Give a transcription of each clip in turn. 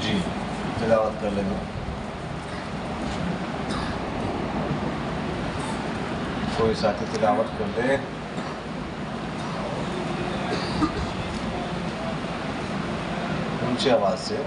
جی تلاوت کر لیں گے. کوئی ساتھی تلاوت کر لے. اونچی آواز سے.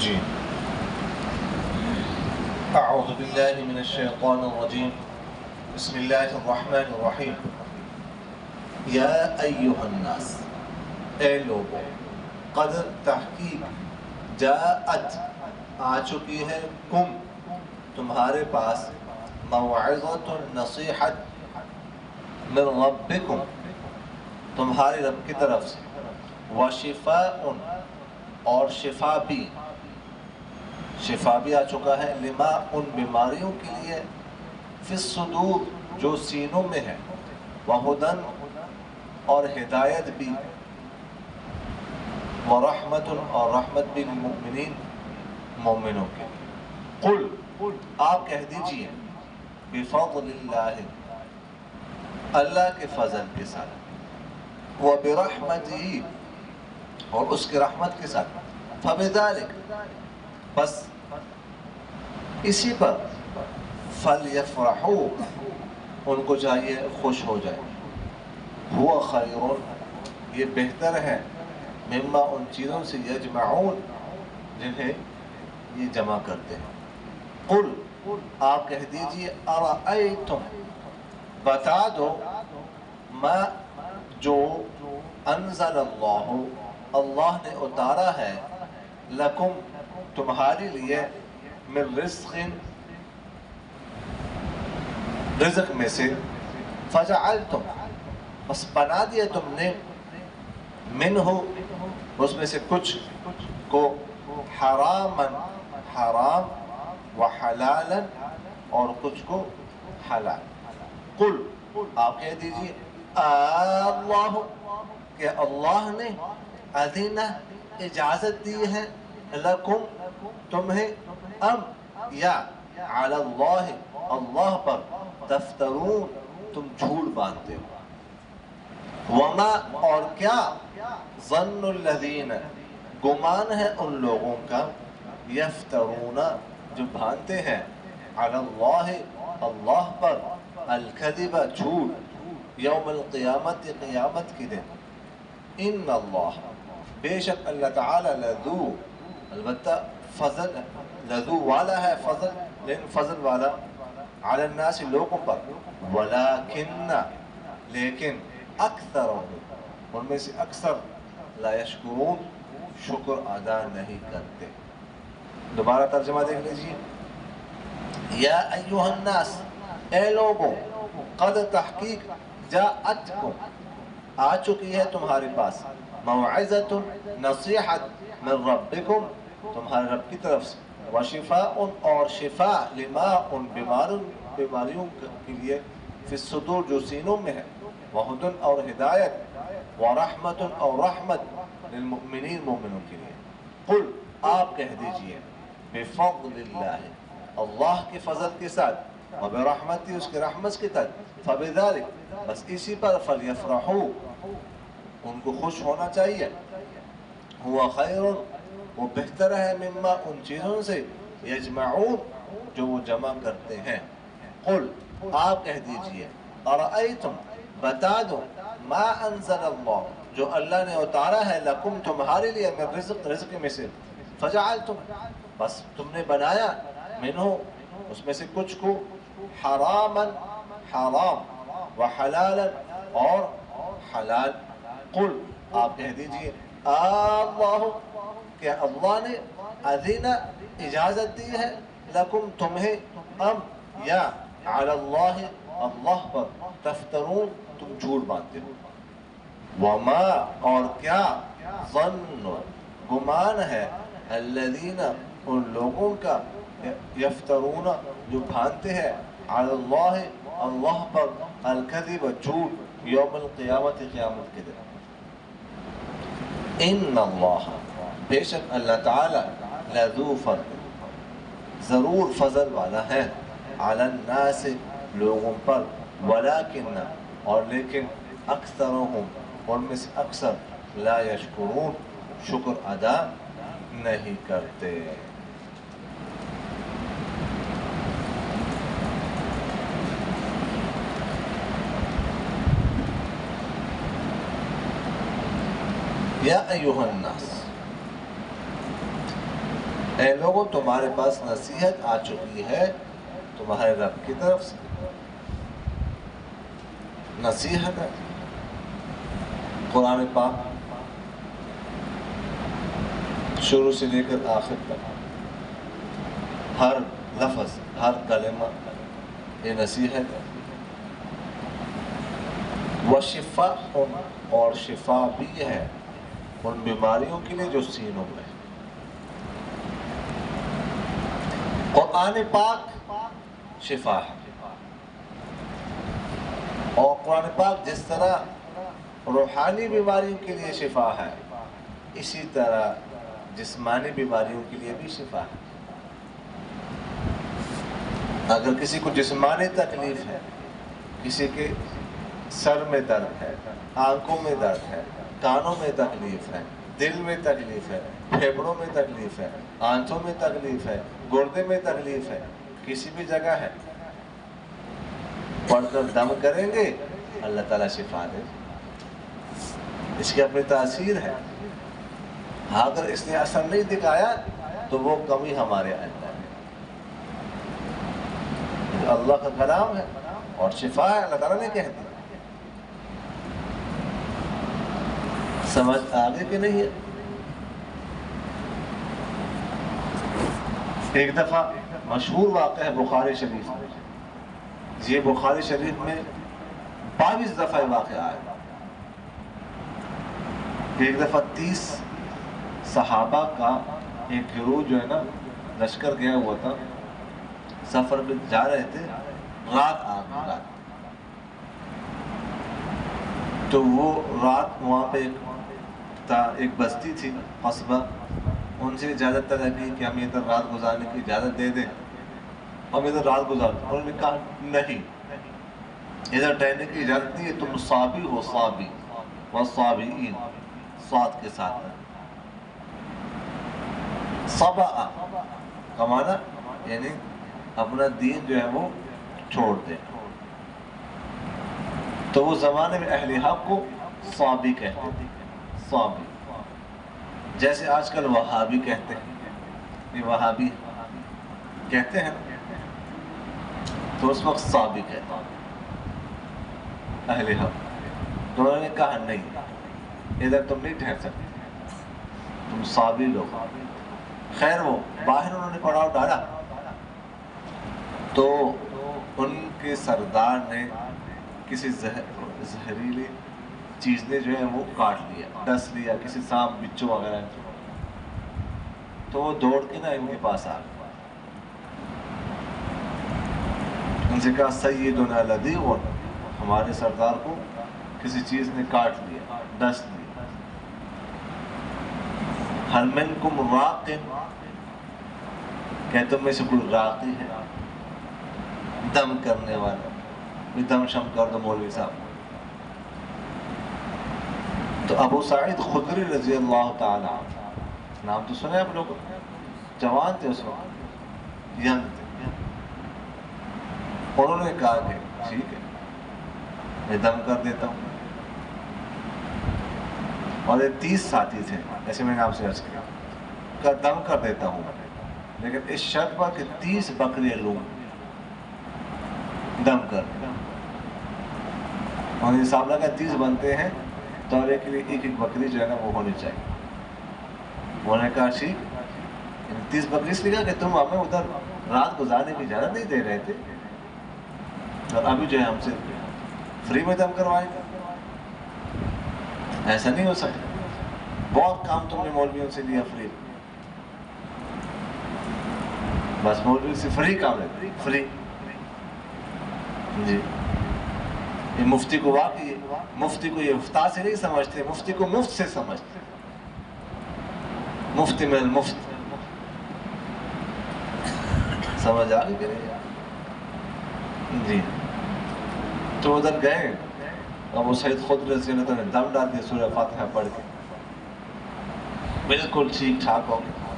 جی اعوذ باللہ من الشیطان الرجیم. بسم اللہ الرحمن الرحیم. یا ایہا الناس، اے لوگو، قد تحقیق جاءت آ چکی ہے، کم تمہارے پاس، موعظۃ نصیحت من ربکم تمہارے رب کی طرف سے، وشفاء اور شفا بھی آ چکا ہے، لما ان بیماریوں کے لیے، فی الصدور جو سینوں میں ہے، وہدن اور ہدایت بھی، ورحمت اور رحمت بھی، للمؤمنین مومنوں کے. قل آپ کہہ دیجئے، بفضل اللہ اللہ کے فضل کے ساتھ، وبرحمتہ اور اس کے رحمت کے ساتھ، فبذلک بس اسی پر، فلیفرحوا ان کو چاہیے خوش ہو جائے، ہوا خیر یہ بہتر ہے، مما ان چیزوں سے، یجمعون جنہیں یہ جمع کرتے ہیں. قل آپ کہہ دیجئے، ارأیتم بتا دو، ما جو انزل اللہ نے اتارا ہے، لکم تمہارے لیے، من رزق رزق میں سے، فجعلتم بس بنا دیا تم نے، منہ اس میں سے کچھ کو، حراما حرام، وحلالا اور کچھ کو حلال. قل آپ کہہ دیجئے، اللہ کہ اللہ نے، اذن اجازت دی ہے، لکم تمہیں، ام یا علی اللہ اللہ پر، تفترون تم جھوٹ باندھتے ہو. وما اور کیا، ظن الذین گمان ہے ان لوگوں کا، یفترون جو باندھتے ہیں، علی اللہ اللہ پر، الکذب جھوٹ، یوم القیامت قیامت کے دن. ان اللہ بے شک اللہ تعالی، لذو البتہ فضل، لذو والا ہے فضل، لیکن فضل والا، علی الناس لوگوں پر، ولیکن لیکن، اکثرهم ان میں سے اکثر، لا یشکرون شکر ادا نہیں کرتے. دوبارہ ترجمہ دیکھ لیجیے. یا ایہا الناس اے لوگوں، قد تحقیق جاءتکم آ چکی ہے تمہارے پاس، موعظۃ نصیحت، من ربکم تمہارے رب کی طرف سے، وشفاء اور شفا، لما ان بیماریوں کے لیے، فی الصدور جو سینوں میں ہے، وہدن اور ہدایت، ورحمت اور رحمت، للمؤمنین مومنوں کے لیے. قل آپ کہہ دیجئے، بفضل اللہ اللہ کے فضل کے ساتھ، وبرحمتی اس کے رحمت کے ساتھ، فبذلک بس اسی پر، فلیفرحوا ان کو خوش ہونا چاہیے، ہوا خیر وہ بہتر ہے، مما ان چیزوں سے، یجمعون جو وہ جمع کرتے ہیں. قل آپ کہہ دیجئے، ارأیتم بتا دو، ما انزل اللہ جو اللہ نے اتارا ہے، لکم تمہارے لیے، من رزق رزق میں سے، فجعلتم بس تم نے بنایا، منہ اس میں سے کچھ کو حرامن حرام و حلالن اور حلال قل آپ کہہ دیجئے اللہ کہ اللہ نے اذن اجازت دی ہے لکم تمہیں ام یا علی اللہ اللہ پر تفترون تم جھوٹ باندھتے ہو وما اور کیا ظن گمان ہے الذین ان لوگوں کا یفترون جو باندھتے ہیں علی اللہ اللہ پر الکذب جھوٹ یوم القیامت قیامت کے دن ان اللہ بے شک اللہ تعالی لذو فضل ضرور فضل والا ہے علی الناس لوگوں پر ولیکن اور لیکن اکثرهم ان میں سے اکثر لا یشکرون شکر ادا نہیں کرتے. یا ایھا الناس اے لوگوں تمہارے پاس نصیحت آ چکی ہے تمہارے رب کی طرف سے نصیحت ہے قرآن پاک شروع سے لے کر آخر تک ہر لفظ ہر کلمہ یہ نصیحت ہے وشفاء اور شفا بھی ہے ان بیماریوں کے لیے جو سینوں میں ہے. قرآن پاک شفا ہے اور قرآن پاک جس طرح روحانی بیماریوں کے لیے شفا ہے اسی طرح جسمانی بیماریوں کے لیے بھی شفا ہے. اگر کسی کو جسمانی تکلیف ہے کسی کے سر میں درد ہے آنکھوں میں درد ہے کانوں میں تکلیف ہے دل میں تکلیف ہے پھیپڑوں میں تکلیف ہے آنتوں میں تکلیف ہے گردے میں تکلیف ہے کسی بھی جگہ ہے پڑھ کر دم کریں گے اللہ تعالیٰ شفا دے اس کی اپنی تاثیر ہے. اگر اس نے اثر نہیں دکھایا تو وہ کمی ہمارے اندر ہے. اللہ کا کلام ہے اور شفا ہے اللہ تعالیٰ نے کہہ دیا. سمجھ آگے کہ نہیں ہے. ایک دفعہ مشہور واقعہ ہے بخاری شریف میں یہ بخاری شریف میں 22 دفعہ واقعہ آیا. ایک دفعہ 30 صحابہ کا ایک گروہ جو ہے نا لشکر گیا ہوا تھا سفر میں جا رہے تھے رات آ گئی رات تو وہ رات وہاں پہ ایک بستی تھی قصبہ ان سے اجازت طلب کی کہ ہم ادھر رات گزارنے کی اجازت دے دیں ہم ادھر رات گزار دیں. انہوں نے کہا نہیں ادھر ٹہلنے کی اجازت نہیں ہے تم صابی ہو صابی والصابئین صاد کے ساتھ صبا کا معنی یعنی اپنا دین جو ہے وہ چھوڑ دیں. تو وہ زمانے میں اہل حق کو صابی کہتے تھے صابی جیسے آج کل وہابی کہتے ہیں یہ وہابی کہتے ہیں تو اس وقت صابی کہتے ہیں اہل حق. تو انہوں نے کہا نہیں ادھر تم نہیں ٹھہر سکتے تم صابی لوگ. خیر وہ باہر انہوں نے پڑاؤ ڈالا تو ان کے سردار نے کسی زہریلی چیز نے جو ہے وہ کاٹ لیا ڈس لیا کسی سانپ بچھو وغیرہ تو وہ دوڑ کے نا ان کے پاس آ گئے. ان سے کہا سیدنا لذیذ ہمارے سردار کو کسی چیز نے کاٹ لیا ڈس لیا. هل منکم راق کہ تم میں سے کوئی راقی ہے دم کرنے والا کوئی دم شم کر دو مولوی صاحب. تو ابو سعید خدری رضی اللہ تعالیٰ نام تو سنے آپ لوگ جوان تھے اس وقت ینگ تھے. انہوں نے کہا کہ ٹھیک ہے میں دم کر دیتا ہوں. اور یہ 30 ساتھی تھے ایسے میں نے آپ سے عرض کیا کہ دم کر دیتا ہوں لیکن اس شرط پر کہ 30 بکریاں لوں دم کر اور یہ صاحب کا 30 بنتے ہیں دورے کے لیے ایک بکری جو ہے نا وہ ہونی چاہیے. انہوں نے کہا ٹھیک 30 بکری اس لیے کہا کہ تم ہمیں ادھر رات گزارنے کی اجازت نہیں دے رہے تھے اور ابھی جو ہے ہم سے فری میں دم کروائیں گے. ایسا نہیں ہو سکتا. بہت کام تم نے مولویوں سے لیا فری. بس مولوی سے فری کام لیتے فری. جی یہ مفتی کو واقعی مفتی کو یہ افتاء سے نہیں سمجھتے, مفتی کو مفت سے سمجھتے. مفتی میں المفت سمجھ آ گئی کہ نہیں؟ جی تو ادھر گئے ابو سعید خدری رضی اللہ عنہ نے دم ڈال دیا سورہ فاتحہ پڑھ کے, بالکل ٹھیک ٹھاک ہو گیا.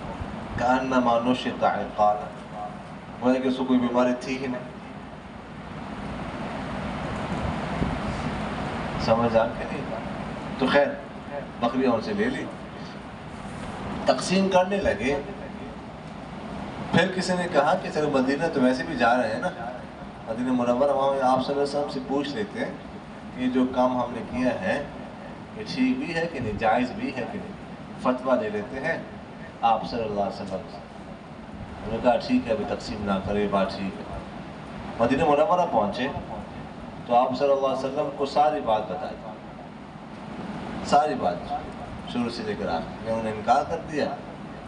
کأنما نشط عقالا, وہ کہ اس کو کوئی بیماری تھی ہی نہیں. سمجھ آ کے نہیں. تو خیر بکریاں ان سے لے لی, تقسیم کرنے لگے. پھر کسی نے کہا کہ چلو مدینہ تو ویسے بھی جا رہے ہیں نا, مدینہ منورہ, وہاں آپ صلی اللہ علیہ وسلم سے پوچھ لیتے ہیں کہ یہ جو کام ہم نے کیا ہے یہ ٹھیک بھی ہے کہ نہیں, جائز بھی ہے کہ نہیں. فتویٰ لے لیتے ہیں آپ صلی اللہ علیہ وسلم سے. انہوں نے کہا ٹھیک ہے ابھی تقسیم نہ کرے, بات ٹھیک ہے. مدینہ منورہ پہنچے تو آپ صلی اللہ علیہ وسلم کو ساری بات بتائی, ساری بات شروع سے لے کر آخر. انہوں نے انکار کر دیا,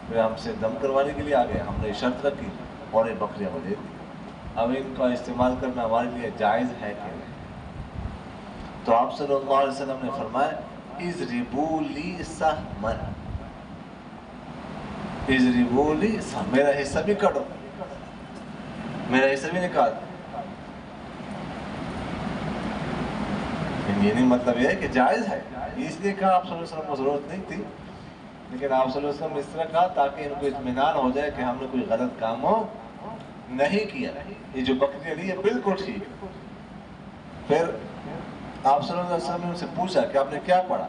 پھر ہم سے دم کروانے کے لیے آ گئے. ہم نے شرط رکھی اور یہ بکریاں وہ دے دی. اب ان کا استعمال کرنا ہمارے لیے جائز ہے کہ نہیں؟ تو آپ صلی اللہ علیہ وسلم نے فرمایا اضربوا لی سہما, اضربوا لی سہما, میرا حصہ بھی کاٹو, میرا حصہ بھی نکال. یہ نہیں مطلب یہ ہے کہ جائز ہے, اس لیے کہا آپ صلی اللہ علیہ وسلم کو ضرورت نہیں تھی, لیکن آپ صلی اللہ علیہ وسلم نے اس طرح کہا تاکہ ان کو اطمینان ہو جائے کہ ہم نے کوئی غلط کام نہیں کیا. یہ جو بکریاں لی ہے بالکل ٹھیک. پھر آپ صلی اللہ علیہ وسلم نے ان سے پوچھا کہ آپ نے کیا پڑھا.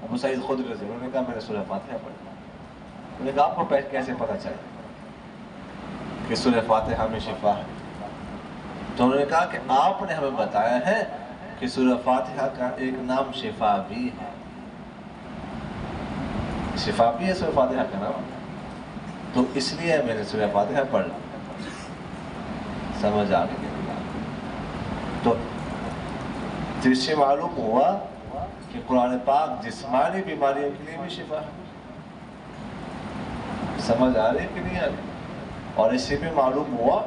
ابو سعید خدری رضی اللہ عنہ, انہوں نے کہا میں نے سورہ فاتحہ پڑھی. انہوں نے کہا آپ کو کیسے پتہ چلا کہ سورہ فاتحہ میں شفا ہے؟ تو انہوں نے کہا کہ آپ نے ہمیں بتایا ہے کہ سورہ فاتحہ کا ایک نام شفا بھی ہے. شفا بھی ہے سورہ فاتحہ کا نام, تو اس لیے میں نے سورہ فاتحہ پڑھ لی. سمجھ آ گئی. تو اس سے معلوم ہوا کہ قرآن پاک جسمانی بیماریوں کے لیے بھی شفا ہے. سمجھ آ رہی کہ نہیں آ رہی؟ اور اس سے بھی معلوم ہوا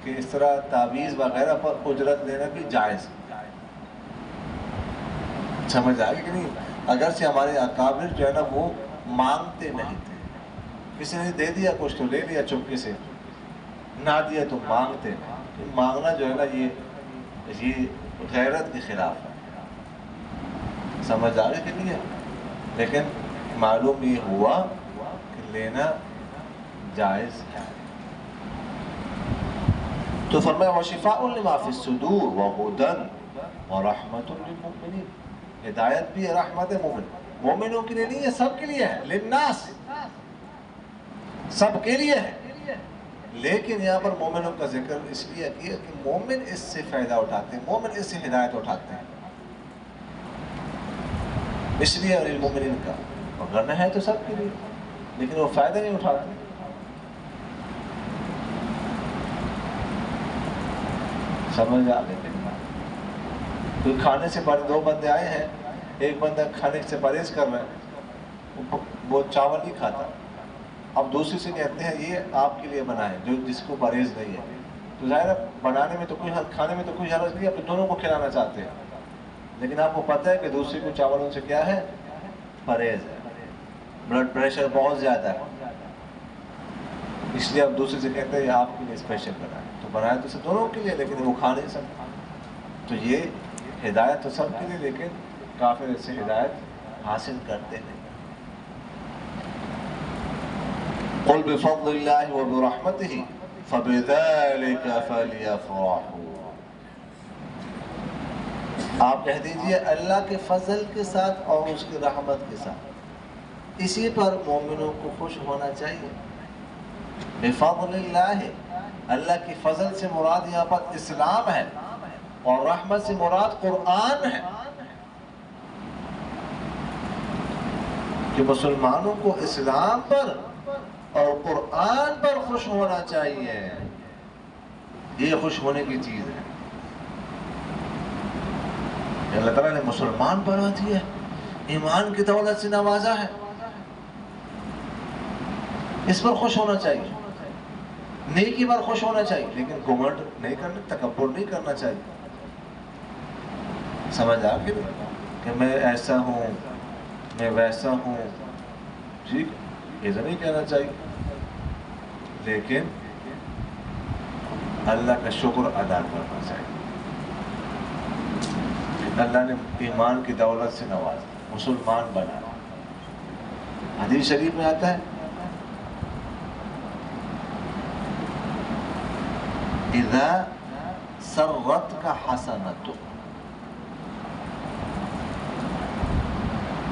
کہ اس طرح تعویذ وغیرہ پر اجرت لینا بھی جائز. سمجھ آ گئی کہ نہیں؟ اگرچہ ہمارے اکابر جو ہے نا وہ مانگتے نہیں تھے, کسی نے دے دیا کچھ تو لے لیا چپکے سے, نہ دیا تو مانگتے. مانگنا جو ہے نا یہ غیرت کے خلاف ہے. سمجھ آ رہی کہ نہیں ہے؟ لیکن معلوم یہ ہوا کہ لینا جائز ہے. تو فرمایا وَشِفَاءٌ لِمَا فِي الصُّدُورِ وَهُدًى وَرَحْمَةٌ لِلْمُؤْمِنِينَ, ہدایت بھی ہے, رحمت ہے. مومنوں کے لیے نہیں ہے, سب کے لیے ہے. للناس, سب کے لیے ہے. لیکن یہاں پر مومنوں کا ذکر اس لیے کیا کہ مومن اس سے فائدہ اٹھاتے ہیں, مومن اس سے ہدایت اٹھاتے ہیں, اس لیے للمؤمنین کا. اگر نہ ہے تو سب کے لیے, لیکن وہ فائدہ نہیں اٹھاتے. سمجھ آ گئی. کوئی کھانے سے دو بندے آئے ہیں, ایک بندہ کھانے سے پرہیز کر رہا ہے, وہ چاول نہیں کھاتا. اب دوسری سے کہتے ہیں یہ آپ کے لیے بنا ہے جو جس کو پرہیز نہیں ہے. تو ظاہر ہے بنانے میں تو کوئی کھانے میں تو کوئی حرج نہیں ہے, آپ دونوں کو کھلانا چاہتے ہیں. لیکن آپ کو پتہ ہے کہ دوسرے کو چاولوں سے کیا ہے, پرہیز ہے, بلڈ پریشر بہت زیادہ ہے, اس لیے آپ دوسرے سے کہتے ہیں یہ آپ کے لیے اسپیشل بنا ہے. تو بنایا تو سب دونوں کے لیے, لیکن وہ کھا نہیں سکتے. تو یہ ہدایت تو سب کے لیے, لیکن کافر اس سے ہدایت حاصل کرتے نہیں. قُلْ بِفَضْلِ اللَّهِ وَبِرَحْمَتِهِ فَبِذَلِكَ فَلْيَفْرَحُوا. آپ کہہ دیجئے اللہ کے فضل کے ساتھ اور اس کی رحمت کے ساتھ, اسی پر مومنوں کو خوش ہونا چاہیے. بِفَضْلِ اللَّهِ, اللہ کی فضل سے مراد یہاں پر اسلام ہے اور رحمت سے مراد قرآن ہے کہ مسلمانوں کو اسلام پر اور قرآن پر خوش ہونا چاہیے. یہ خوش ہونے کی چیز ہے. اللہ تعالیٰ نے مسلمان بنا دیا ہے, ایمان کی دولت سے نوازا ہے, اس پر خوش ہونا چاہیے, نیکی پر خوش ہونا چاہیے, لیکن گھمنڈ نہیں کرنا, تکبر نہیں کرنا چاہیے. سمجھ آ گئی کہ میں ایسا ہوں, میں ویسا ہوں, ٹھیک, ایسا نہیں کہنا چاہیے, لیکن اللہ کا شکر ادا کرنا چاہیے. اللہ نے ایمان کی دولت سے نوازا, مسلمان بنا. حدیث شریف میں آتا ہے اذا سرتک حسنتک,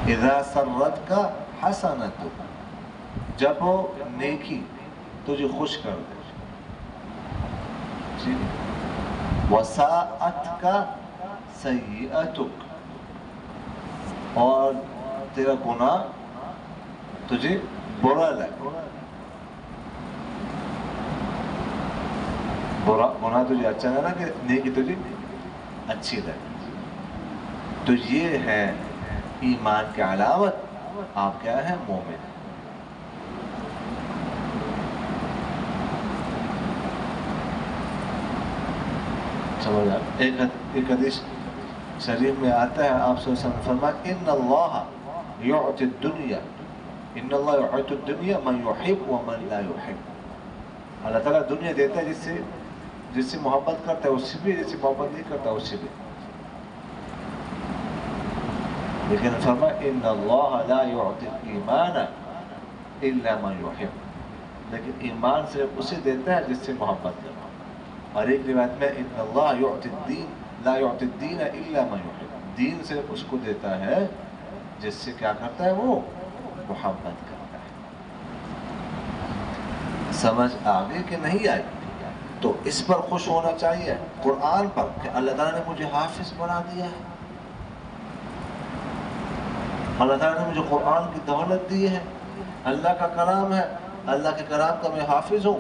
اذا سرتک حسنتک, جب وہ نیکی تجھے خوش کر دے, وساءتک سیئتک, اور تیرا گناہ تجھے برا لگے, گناہ تجھے اچھا نہ لگے, نیکی تجھے اچھی لگے, تو یہ ہے ایمان کی علامت. آپ کیا ہیں؟ مومن. سمجھ آ, ایک حدیث شریف میں آتا ہے, آپ صلی اللہ علیہ وسلم فرمایا ان اللہ یعطی الدنیا, ان اللہ یعطی الدنیا من یحب ومن لا یحب. اللہ تعالیٰ دنیا دیتا ہے جس سے محبت کرتا ہے اس سے بھی, جس سے محبت نہیں کرتا اس سے بھی. لیکن فرمایا ان اللہ لا یعطی الایمان الا من یحب, لیکن ایمان صرف اسے دیتا ہے جس سے محبت کرتا ہے. اور ایک روایت میں ان اللہ یعطی الدین لا یعطی الدین الا من یحب, دین صرف اس کو دیتا ہے جس سے کیا کرتا ہے, وہ محبت کرتا ہے. سمجھ آگے کہ نہیں آئی؟ تو اس پر خوش ہونا چاہیے, قرآن پر, کہ اللہ تعالیٰ نے مجھے حافظ بنا دیا ہے, اللہ تعالیٰ نے مجھے قرآن کی دولت دی ہے, اللہ کا کلام ہے, اللہ کے کلام کا میں حافظ ہوں.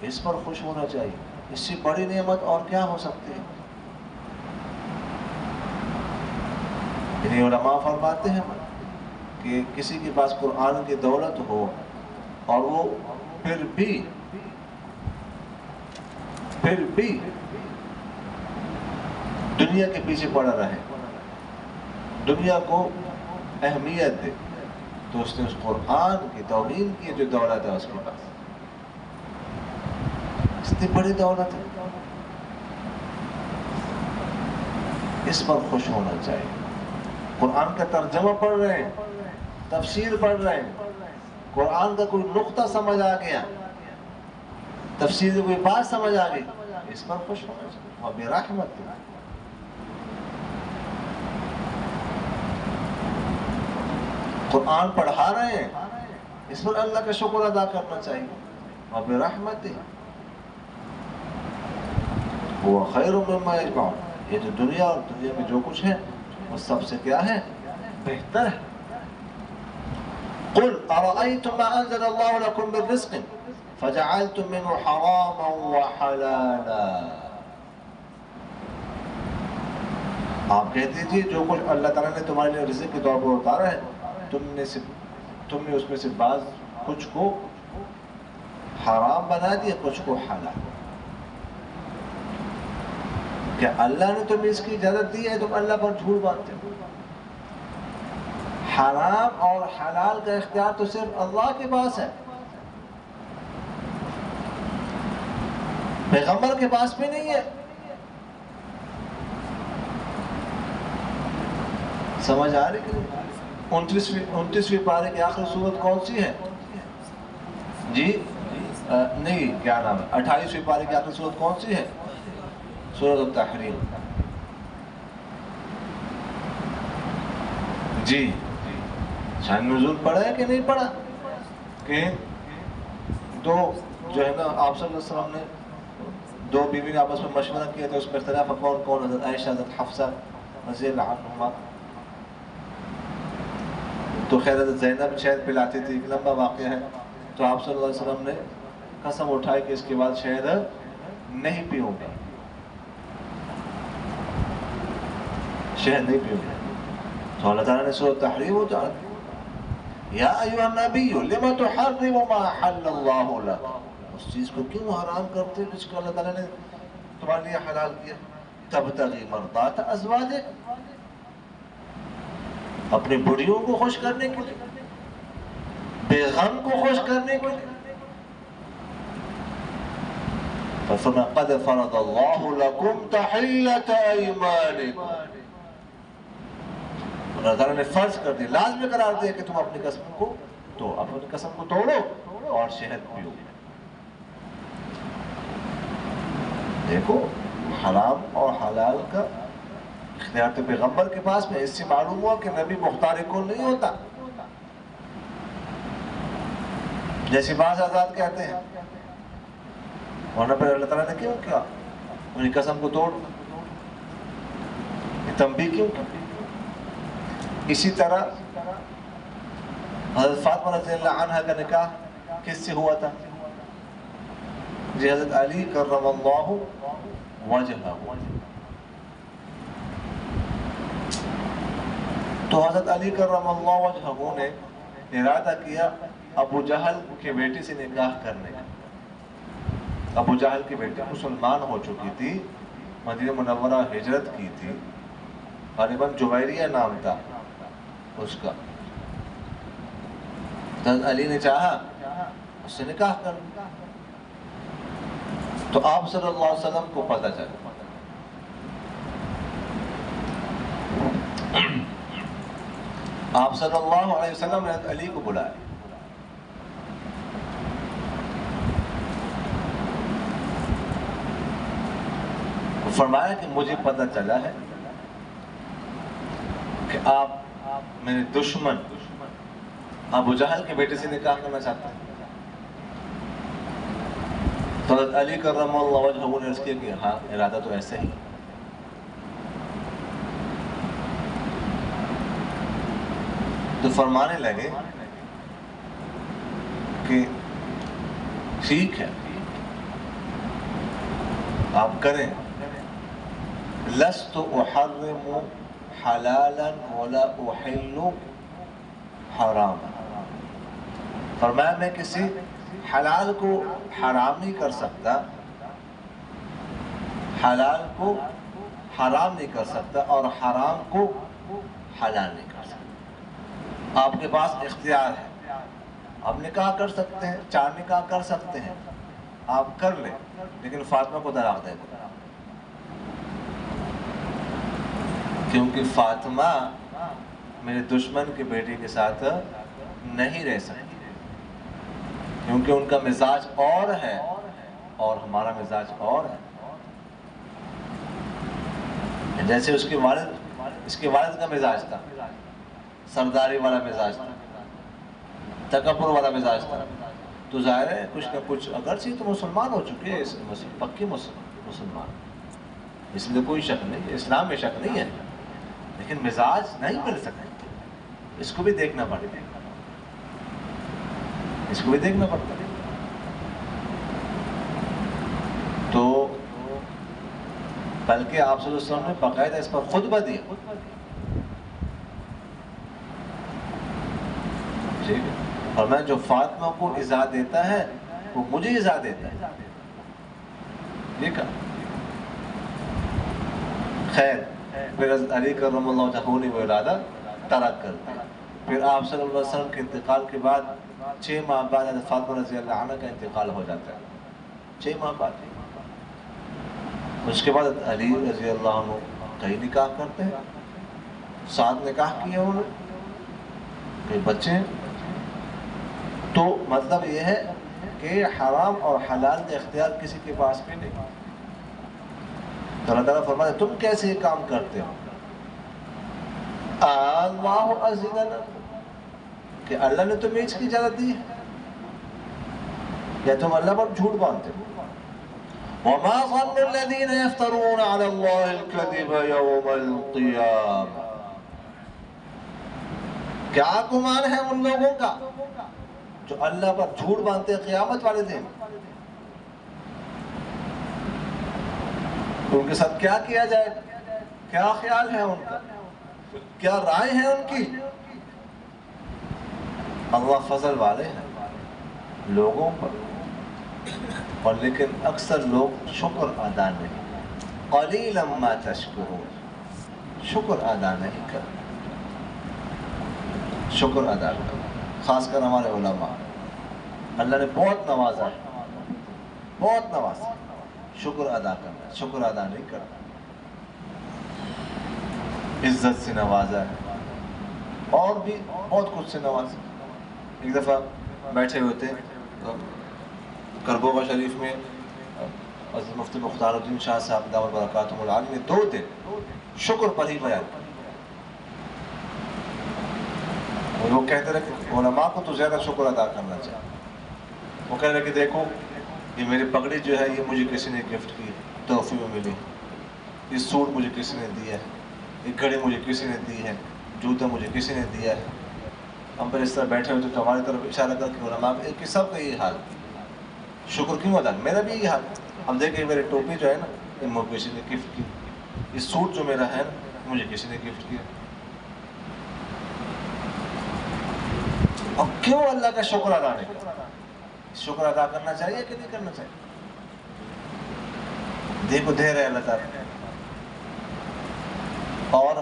اس پر خوش ہونا چاہیے. اس سے بڑی نعمت اور کیا ہو سکتی ہے؟ یعنی علماء فرماتے ہیں کہ کسی کے پاس قرآن کی دولت ہو اور وہ پھر بھی دنیا کے پیچھے پڑا رہے, دنیا کو اہمیت دے, تو اس نے اس قرآن کی توہین کی جو دولت ہے اس کے پاس, اتنی بڑی دولت ہے, اس پر خوش ہونا چاہیے. قرآن کا ترجمہ پڑھ رہے ہیں, تفسیر پڑھ رہے ہیں, قرآن کا کوئی نقطہ سمجھ آ گیا, تفسیر کوئی بات سمجھ آ گئی, اس پر خوش ہونا چاہیے. وَبِرَحْمَتِ, قرآن پڑھا رہے ہیں, اس پر اللہ کا شکر ادا کرنا چاہیے. وَبِرَحْمَتِ وہ خیر مما یجمعون, یہ جو دنیا اور دنیا میں جو کچھ ہے وہ سب سے کیا ہے؟ بہتر ہے. قل ارأيتم ما انزل الله لكم من رزق فجعلتم منه حراما وحلالا. آپ کہہ دیجیے جو کچھ اللہ تعالیٰ نے تمہارے لیے رزق کے طور پر اتارا ہے, تم نے اس میں سے بعض کچھ کو حرام بنا دیا, کچھ کو حلال. کیا اللہ نے تمہیں اس کی اجازت دی ہے؟ تم اللہ پر جھوٹ باندھتے ہو. حرام اور حلال کا اختیار تو صرف اللہ کے پاس ہے, پیغمبر کے پاس بھی نہیں ہے. سمجھ آ رہی کہ 29ویں پارے کی آخری سورت کون سی ہے جی؟ نہیں, کیا نام ہے, 28ویں پارے کی آخری سورت کون سی ہے؟ سورۃ التحریم. جی, شان نزول پڑھا ہے کہ نہیں پڑھا؟ کہ جو ہے نا آپ صلی اللہ علیہ وسلم نے دو بیوی نے آپس میں مشورہ کیا تو اس میں اختلاف کون کون، حضرت عائشہ حضرت حفصہ رضی اللہ عنہما. تو خیر حضرت زینب شہد پلاتی تھی، ایک لمبا واقعہ ہے. تو آپ صلی اللہ علیہ وسلم نے قسم اٹھائی کہ اس کے بعد شہد نہیں پیوں گا، شہد نہیں پیوں گا. تو اللہ تعالیٰ نے سورۃ تحریم اتار دی، یا ایھا النبی لم تحرم ما احل اللہ لک، اس چیز کو کیوں حرام کرتے جس کو اللہ تعالیٰ نے تمہارے لیے حلال کیا. تبتغی مرضات ازواجک، اپنی بڑیوں کو خوش کرنے کے لیے، بیغم کو خوش کرنے کے لیے. فَفَمَا قَدْ فَرَضَ اللَّهُ لَكُمْ تَحِلَّةَ أَيْمَانِكُمْ، اللہ تعالیٰ نے فرض کر دی، لازمی قرار دیا کہ تم اپنی قسم کو تو اپنی قسم کو توڑو اور شہد پیو. دیکھو حرام اور حلال کا اختیار تو پیغمبر کے پاس میں. اس سے معلوم ہوا کہ نبی مختار کون نہیں ہوتا، جیسے بعض آزاد کہتے ہیں. ورنہ پھر اللہ تعالیٰ نے کیوں کیا انہیں قسم کو توڑ، یہ تنبیہ کیوں کی. اسی طرح حضرت فاطمہ رضی اللہ عنہ کا نکاح کس سے ہوا تھا؟ جی حضرت علی کرم اللہ وجہہ. تو حضرت علی کرم اللہ وجہہ نے ارادہ کیا ابو جہل کی بیٹی سے نکاح کرنے کا. ابو جہل کی بیٹی مسلمان ہو چکی تھی، مدینہ منورہ ہجرت کی تھی، غالباً جویریہ نام تھا اس کا. حضرت علی نے چاہا اس سے نکاح کر. تو آپ صلی اللہ علیہ وسلم کو پتہ چلا. آپ صلی اللہ علیہ وسلم نے حضرت علی کو بلایا. فرمایا کہ مجھے پتہ چلا ہے کہ آپ میرے دشمن ابو جہل کے بیٹے سے نکاح کرنا چاہتے ہیں. تو حضرت علی کرم اللہ وجہہ نے عرض کیا کہ ہاں ارادہ تو ایسے ہی. تو فرمانے لگے کہ ٹھیک ہے آپ کریں. لست احرم حلالا ولا احل حراما، فرمایا میں کسی حلال کو حرام نہیں کر سکتا، حلال کو حرام نہیں کر سکتا اور حرام کو حلال نہیں کر سکتا. آپ کے پاس اختیار ہے، آپ نکاح کر سکتے ہیں، 4 نکاح کر سکتے ہیں، آپ کر لیں، لیکن فاطمہ کو طلاق دے دیں. کیونکہ فاطمہ میرے دشمن کے بیٹے کے ساتھ نہیں رہ سکتی، کیونکہ ان کا مزاج اور ہے اور ہمارا مزاج اور ہے. جیسے اس کے والد کا مزاج تھا، سرداری والا مزاج تھا، تکبر والا مزاج تھا. تو ظاہر ہے کچھ نہ کچھ، اگرچہ تو مسلمان ہو چکے ہیں، پکی مسلمان، اس میں کوئی شک نہیں، اسلام میں شک نہیں ہے، لیکن مزاج نہیں مل سکتے. اس کو بھی دیکھنا پڑتا ہے، اس کو بھی دیکھنا پڑتا ہے. تو بلکہ آپ صلی اللہ علیہ وسلم نے باقاعدہ اس پر خطبہ دیا. ٹھیک ہے، اور میں جو فاطمہ کو ایذا دیتا ہے وہ مجھے ایذا دیتا ہے. ٹھیک ہے، خیر پھر حضرت علی کرم اللہ وجہہ نے وہ ارادہ ترک کر دیا. پھر آپ صلی اللہ علیہ وسلم کے انتقال کے بعد 6 ماہ بعد حضرت فاطمہ رضی اللہ عنہ کا انتقال ہو جاتا ہے. 6 ماہ بعد. اس کے بعد علی رضی اللہ عنہ کئی نکاح کرتے ہیں، 7 نکاح کیے انہوں نے، کئی بچے ہیں. تو مطلب یہ ہے کہ حرام اور حلال کا اختیار کسی کے پاس بھی نہیں. تو اللہ تعالیٰ فرماتا ہے تم کیسے یہ کام کرتے ہو؟ اللہ اذن لکم، کہ اللہ نے تمہیں اس کی اجازت دی ہے. یا تم اللہ پر جھوٹ باندھتے ہو. وَمَا ظَنُّ الَّذِينَ يَفْتَرُونَ عَلَى اللَّهِ الْكَذِبَ يَوْمَ الْقِيَامَةِ. کیا گمان ہے ان لوگوں کا جو اللہ پر جھوٹ باندھتے ہیں قیامت والے دن؟ ان کے ساتھ کیا کیا جائے؟ کیا خیال ہے ان کا؟ کیا رائے ہے ان کی؟ اللہ فضل والے ہیں لوگوں پر، اور لیکن اکثر لوگ شکر ادا نہیں. قلیلا ما تشکرون، شکر ادا نہیں کرتے. شکر ادا کرو، خاص کر ہمارے علماء اللہ نے بہت نوازا ہے، بہت نوازا. شکر ادا کرنا، شکر ادا نہیں کرنا. عزت سے نوازا ہے اور بھی بہت کچھ سے نوازا. ایک دفعہ بیٹھے ہوئے تھے کربوغا شریف میں، حضرت مفتی مختار الدین شاہ صاحب دامت برکاتہم العالی نے 2 دن شکر پر ہی بیان. وہ کہتے رہے کہ علماء کو تو زیادہ شکر ادا کرنا چاہیے. وہ کہہ رہے کہ دیکھو یہ میری پگڑی جو ہے یہ مجھے کسی نے گفٹ کی، تحفے میں ملی. یہ سوٹ مجھے کسی نے دیا ہے، یہ گھڑی مجھے کسی نے دی ہے، جوتا مجھے کسی نے دیا ہے. ہم پھر اس طرح بیٹھے ہوئے تو ہماری طرف اشارہ کر کے علماء کہ سب کا یہ حال، شکر کیوں ادا؟ میرا بھی یہ حال. اب دیکھیں میری ٹوپی جو ہے نا یہ مجھے کسی نے گفٹ کی، یہ سوٹ جو میرا ہے نا مجھے کسی نے گفٹ کیا. اب کیوں اللہ کا شکر ادا نہیں کرنا؟ شکر ادا کرنا چاہیے کہ نہیں کرنا چاہیے؟ دیکھو دے رہے اللہ تعالیٰ. اور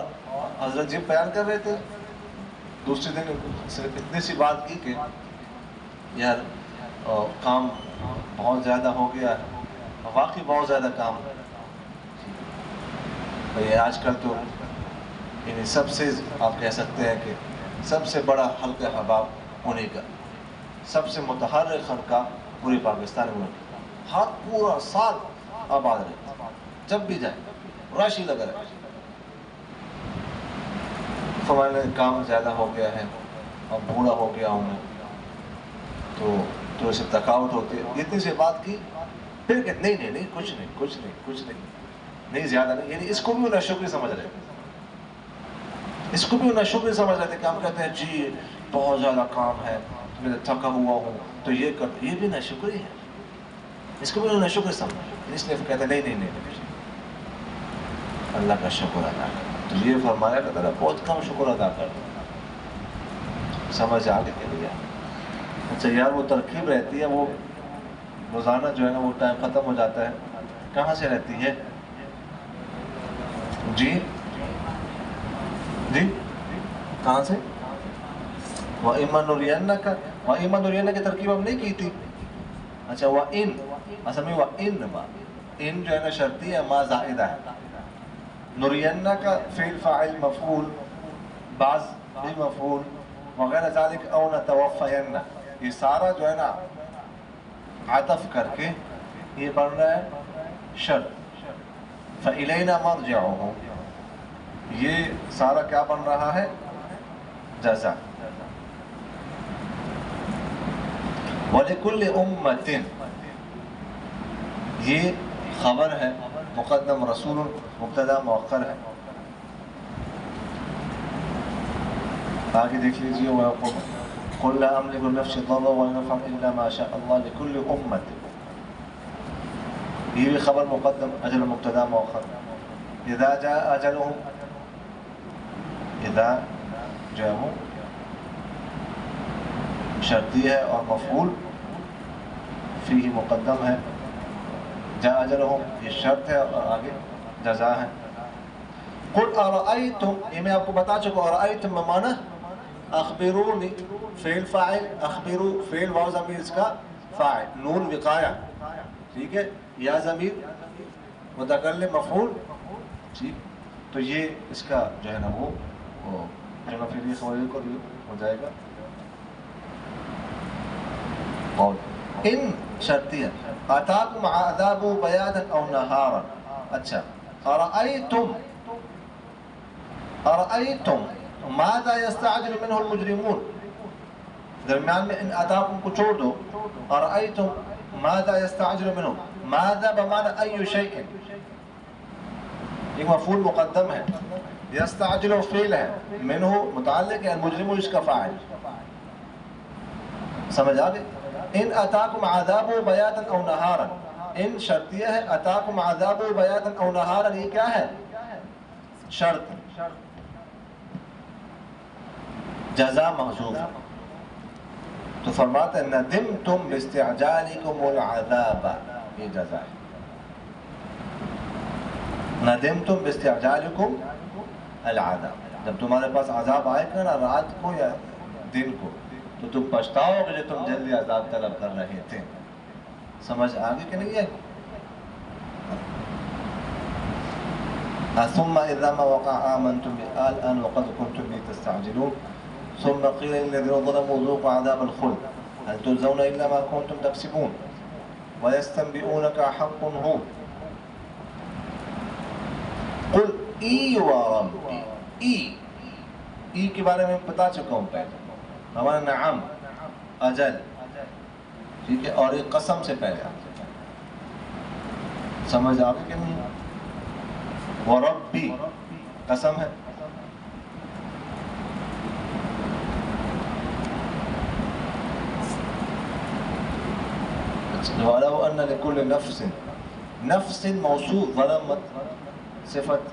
حضرت جی بیان کر رہے تھے دوسرے دن صرف اتنی سی بات کی کہ یار کام بہت زیادہ ہو گیا، واقعی بہت زیادہ کام. یہ آج کل تو یعنی سب سے آپ کہہ سکتے ہیں کہ سب سے بڑا حلقہ حباب ہونے کا، سب سے متحرک خلقہ پورے پاکستان میں ہر پورا سال آباد رہتا. جب بھی جائیں رش ہی لگا رہے. ہمارے کام زیادہ ہو گیا ہے اور بوڑھا ہو گیا ہوں میں تو اسے تھکاوٹ ہوتی ہے. اتنی سی بات کی پھر کہ نہیں کچھ نہیں زیادہ نہیں. یعنی اس کو بھی انہیں شکر سمجھ رہے تھے، اس کو بھی انہیں شکر سمجھ رہے تھے کہ ہم کہتے ہیں جی بہت زیادہ کام ہے، میں تھکا ہوا ہوں تو یہ بھی نہ شکری ہے. اس کو بھی انہوں نے شکر سمجھا، اس لیے کہتے ہیں نہیں اللہ کا شکر ادا کر. تو یہ فرمایا کہ تعالیٰ بہت کم شکر ادا کر دو. سمجھ آگے کے لیے. اچھا یار وہ ترکیب رہتی ہے، وہ روزانہ جو ہے نا وہ ٹائم ختم ہو جاتا ہے. کہاں سے رہتی ہے جی کہاں سے؟ وَإِمَّا نُرِيَنَّكَ کی ترکیب ہم نہیں کی تھی. اچھا وَإِن اصل میں وَإِن ان جو ہے نا شرطی ہے، ما زائدہ ہے. نُرِيَنَّكَ فعل فاعل مفعول بعض بھی مفعول وغیرہ ذالک او نتوفین، یہ سارا جو ہے نا عطف کر کے یہ بن رہا ہے شرط. فَإِلَيْنَا مَرْجِعُهُمْ، یہ سارا کیا بن رہا ہے؟ جزا. وَلِكُلِّ أُمَّةٍ یہ خبر ہے، مقدم رسول مبتدا مؤخر ہے. آگے دیکھ لیجیے قُلْ لَا أَمْلِكُ لِنَفْسِي ضَرًّا وَلَا نَفْعًا إِلَّا مَا شَاءَ اللَّهُ لِكُلِّ أُمَّةٍ، یہ بھی خبر مقدم اجل مبتدا مؤخر. اذا جاء اجلهم، اذا جو ہے وہ شرطی ہے اور مفعول فیہ مقدم ہے. جاء اجلهم یہ شرط ہے اور آگے جزا ہے. قل ارأیتم، یہ میں آپ کو بتا چکا. ارأیتم بمعنی اخبرونی، فعل فاعل، اخبرو فعل واو ضمیر اس کا فاعل، نون وقایا، ٹھیک ہے، یا ضمیر متکلم مفعول. ٹھیک، تو یہ اس کا جو ہے نا وہ جمع فعلی خبری کو ہو جائے گا. قول ان شرطیہ اتاکم عذاب بیاتا او نہارا. اچھا ارأیتم ماذا يستعجل منه المجرمون، درمیان میں ان اتاکم کو چھوڑ دو. ارأیتم ماذا یستعجل منہ, ماذا بمعنی ای شیء, ایک مفعول مقدم ہے, یستعجل فعل ہے, منہ متعلق ہے, المجرم اس کا فاعل. سمجھ آگے؟ ان اتاکم عذاب بیاتا او نہارا, ان شرطیہ ہے, اتاکم عذاب بیاتا او نہارا یہ کیا ہے؟ شرط. جزا محذوف. تو فرماتا ہے ندمتم باستعجالکم العذاب, یہ جزا ہے. ندمتم باستعجالکم العذاب, جب تمہارے پاس عذاب آئے گا نا رات کو یا دن کو تو تم پچھتاؤ گے جو تم جلدی عذاب طلب کر رہے تھے. سمجھ آگے کہ نہیں ہے؟ ثم اذا ما وقع آمنتم الآن وقد كنتم به تستعجلون ثم قيل للذين ظلموا ذوقوا عذاب الخلد هل تجزون الا ما كنتم تكسبون ويستنبئونك حق هو قل ای وربی, ای کے بارے میں بتا چکا ہوں پہلے, ہمارا نعم اجل, ٹھیک ہے, اور ایک قسم سے پہلے. سمجھ آگے کہ نہیں؟ وربی قسم ہے, وَلَوْ أَنَّ لِكُلِّ نَفْسٍ, نفس موصوف, ظلمت صفت.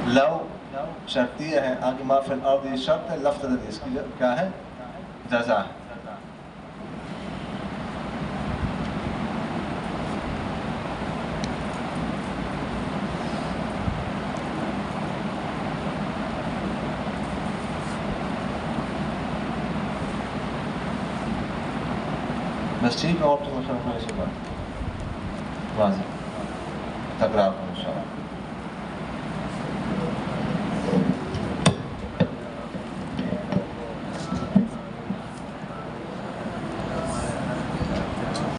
لو شرطیہ ہے, آگے ما فی الارض یہ شرط ہے, لفظ اس کی کیا ہے؟ جزا ہے. بس ٹھیک ہے, اور تو مشاہدہ ایسے بات واضح تکرار کو انشاءاللہ.